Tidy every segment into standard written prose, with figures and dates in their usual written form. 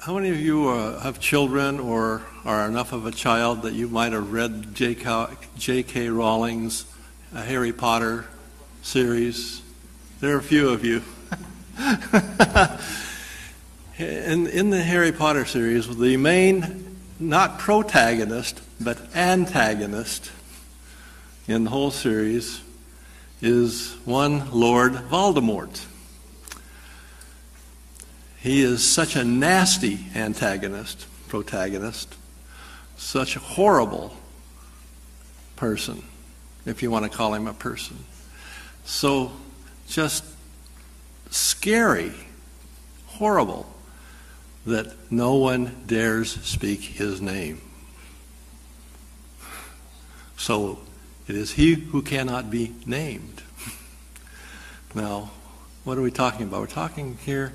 How many of you have children or are enough of a child that you might have read J.K. Rowling's Harry Potter series? There are a few of you. In the Harry Potter series, the main, not protagonist, but antagonist in the whole series is one Lord Voldemort. He is such a nasty protagonist, such a horrible person, if you want to call him a person. So just scary, horrible, that no one dares speak his name. So it is he who cannot be named. Now, what are we talking about? We're talking here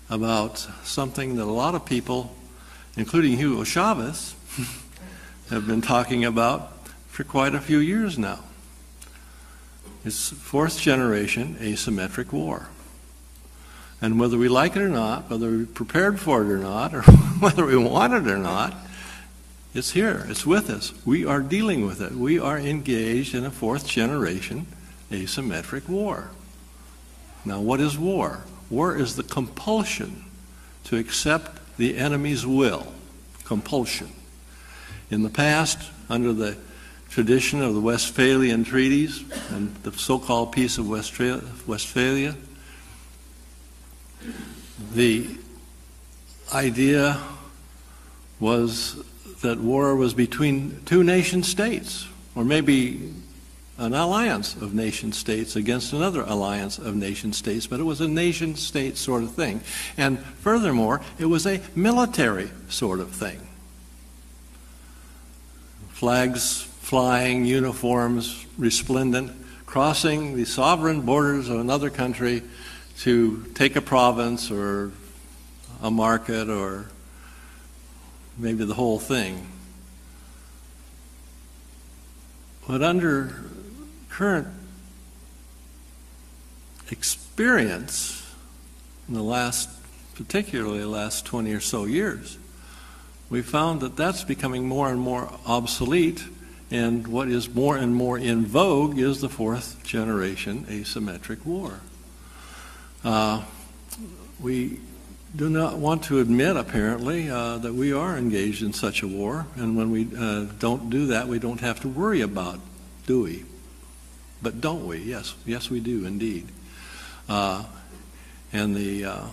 about something that a lot of people, including Hugo Chavez, have been talking about for quite a few years now. It's fourth generation asymmetric war. And whether we like it or not, whether we're prepared for it or not, or whether we want it or not, it's here, it's with us. We are dealing with it. We are engaged in a fourth generation asymmetric war. Now, what is war? War is the compulsion to accept the enemy's will. Compulsion. In the past, under the tradition of the Westphalian treaties and the so-called Peace of Westphalia, the idea was that war was between two nation states, or maybe an alliance of nation states against another alliance of nation states, but it was a nation state sort of thing. And furthermore, it was a military sort of thing. Flags flying, uniforms resplendent, crossing the sovereign borders of another country to take a province or a market or maybe the whole thing. But under current experience in particularly the last 20 or so years, we found that that's becoming more and more obsolete, and what is more and more in vogue is the fourth generation asymmetric war. We do not want to admit, apparently, that we are engaged in such a war, and when we don't do that, we don't have to worry about, do we? But don't we? Yes, yes we do indeed. And the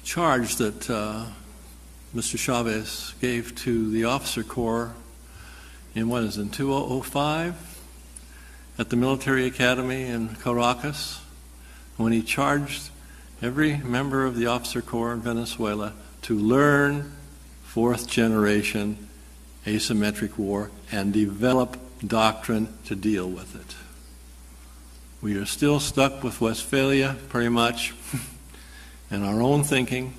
charge that Mr. Chavez gave to the officer corps in 2005 at the military academy in Caracas, when he charged every member of the officer corps in Venezuela to learn fourth generation asymmetric war and develop doctrine to deal with it. We are still stuck with Westphalia, pretty much, and our own thinking.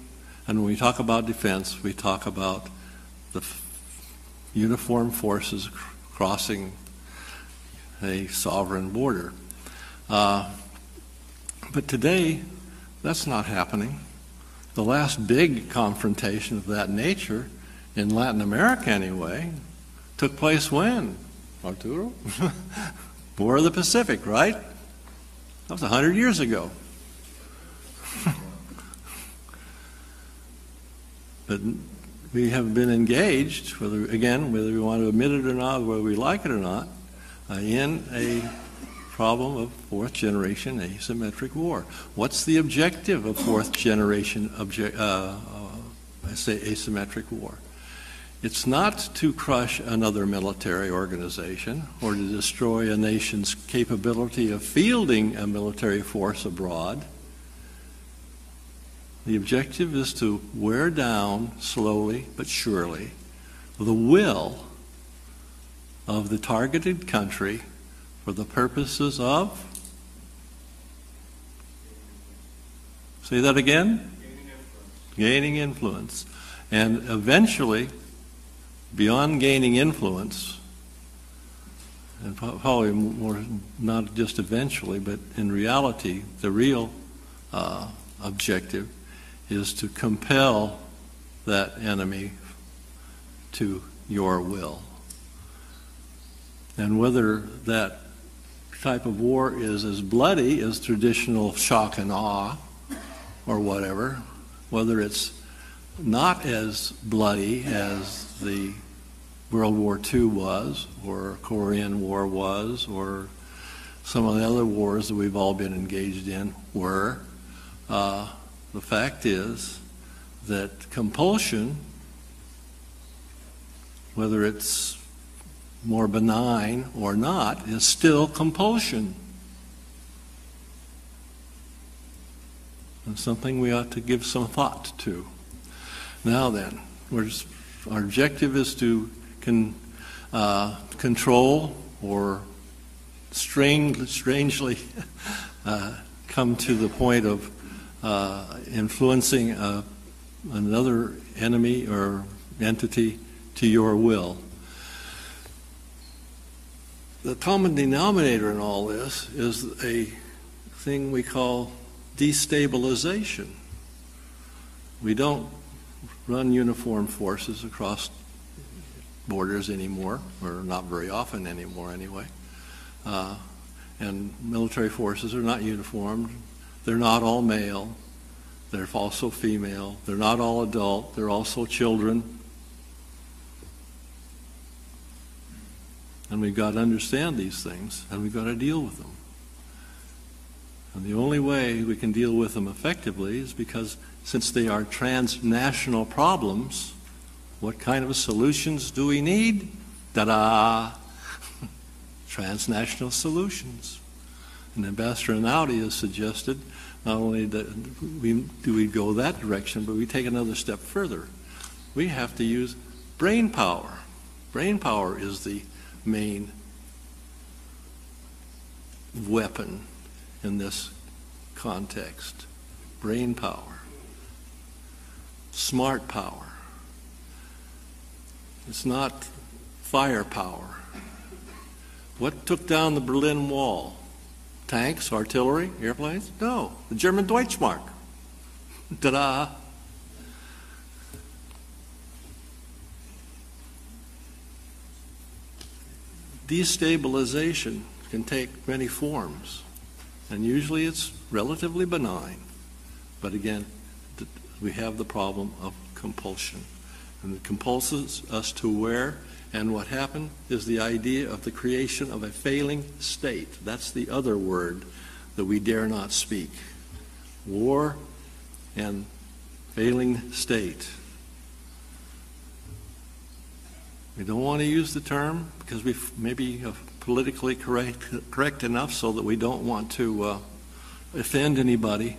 And when we talk about defense, we talk about the uniformed forces crossing a sovereign border. But today, that's not happening. The last big confrontation of that nature, in Latin America anyway, took place when? Arturo? War of the Pacific, right? That was 100 years ago. But we have been engaged, whether we want to admit it or not, whether we like it or not, in a problem of fourth generation asymmetric war. What's the objective of fourth generation asymmetric war? It's not to crush another military organization or to destroy a nation's capability of fielding a military force abroad. The objective is to wear down, slowly but surely, the will of the targeted country for the purposes of, say that again? Gaining influence. And eventually, beyond gaining influence, and probably more, not just eventually, but in reality, the real objective is to compel that enemy to your will. And whether that type of war is as bloody as traditional shock and awe or whatever, whether it's not as bloody as the World War II was, or Korean War was, or some of the other wars that we've all been engaged in were, the fact is that compulsion, whether it's more benign or not, is still compulsion. And something we ought to give some thought to. Now then, our objective is to control or strangely come to the point of influencing another enemy or entity to your will. The common denominator in all this is a thing we call destabilization. We don't run uniformed forces across borders anymore, or not very often anymore anyway. And military forces are not uniformed. They're not all male. They're also female. They're not all adult. They're also children. And we've got to understand these things, and we've got to deal with them. And the only way we can deal with them effectively is because, since they are transnational problems, what kind of solutions do we need? Ta-da! Transnational solutions. And Ambassador Naudi has suggested not only that we go that direction, but we take another step further. We have to use brain power. Brain power is the main weapon in this context. Brain power. Smart power. It's not firepower. What took down the Berlin Wall? Tanks, artillery, airplanes? No, the German Deutschmark. Ta-da! Destabilization can take many forms, and usually it's relatively benign. But again, we have the problem of compulsion. And it compulses us to where, and what happened is the idea of the creation of a failing state. That's the other word that we dare not speak. War and failing state. We don't want to use the term because we may be politically correct enough so that we don't want to offend anybody.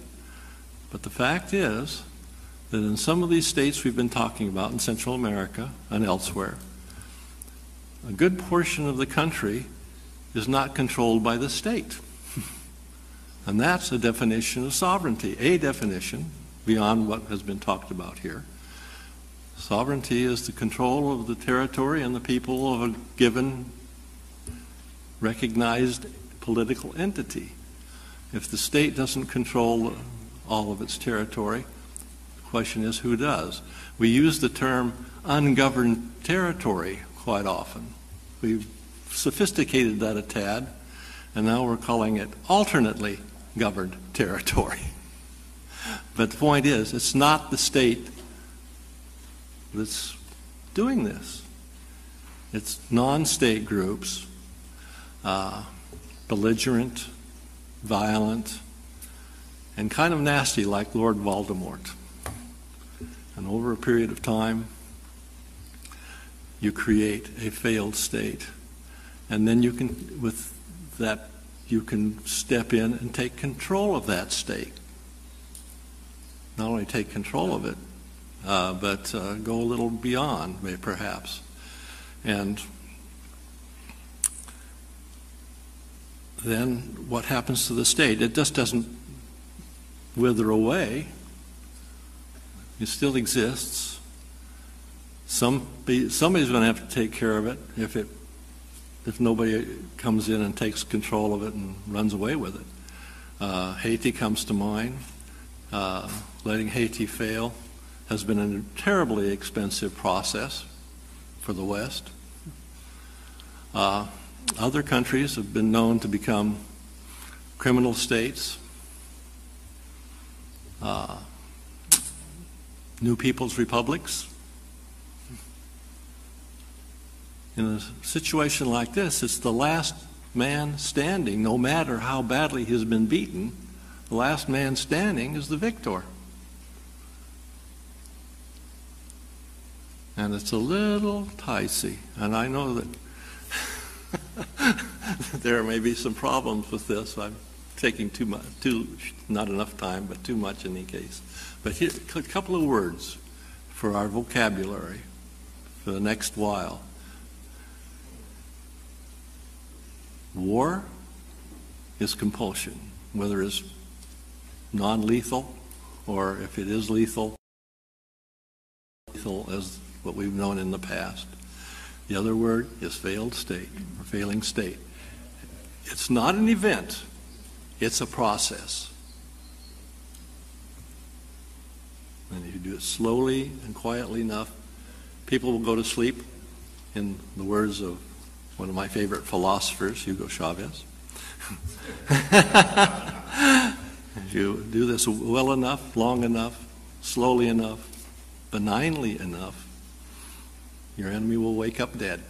But the fact is that in some of these states we've been talking about in Central America and elsewhere, a good portion of the country is not controlled by the state. And that's a definition of sovereignty, a definition beyond what has been talked about here. Sovereignty is the control of the territory and the people of a given recognized political entity. If the state doesn't control all of its territory, the question is who does? We use the term ungoverned territory quite often. We've sophisticated that a tad, and now we're calling it alternately governed territory. But the point is, it's not the state that's doing this. It's non-state groups, belligerent, violent, and kind of nasty like Lord Voldemort. And over a period of time, you create a failed state. And then you can, with that, you can step in and take control of that state. Not only take control of it, but go a little beyond, perhaps. And then what happens to the state? It just doesn't wither away. It still exists. Somebody's going to have to take care of it if nobody comes in and takes control of it and runs away with it. Haiti comes to mind. letting Haiti fail has been a terribly expensive process for the West. Other countries have been known to become criminal states. New people's republics. In a situation like this, it's the last man standing, no matter how badly he's been beaten, the last man standing is the victor. And it's a little dicey, and I know that there may be some problems with this. I'm taking too much, not enough time, but too much in any case. But here, a couple of words for our vocabulary for the next while. War is compulsion, whether it's non-lethal or if it is lethal as what we've known in the past. The other word is failed state or failing state. It's not an event, it's a process. And if you do it slowly and quietly enough, people will go to sleep, in the words of one of my favorite philosophers, Hugo Chavez. If you do this well enough, long enough, slowly enough, benignly enough, your enemy will wake up dead.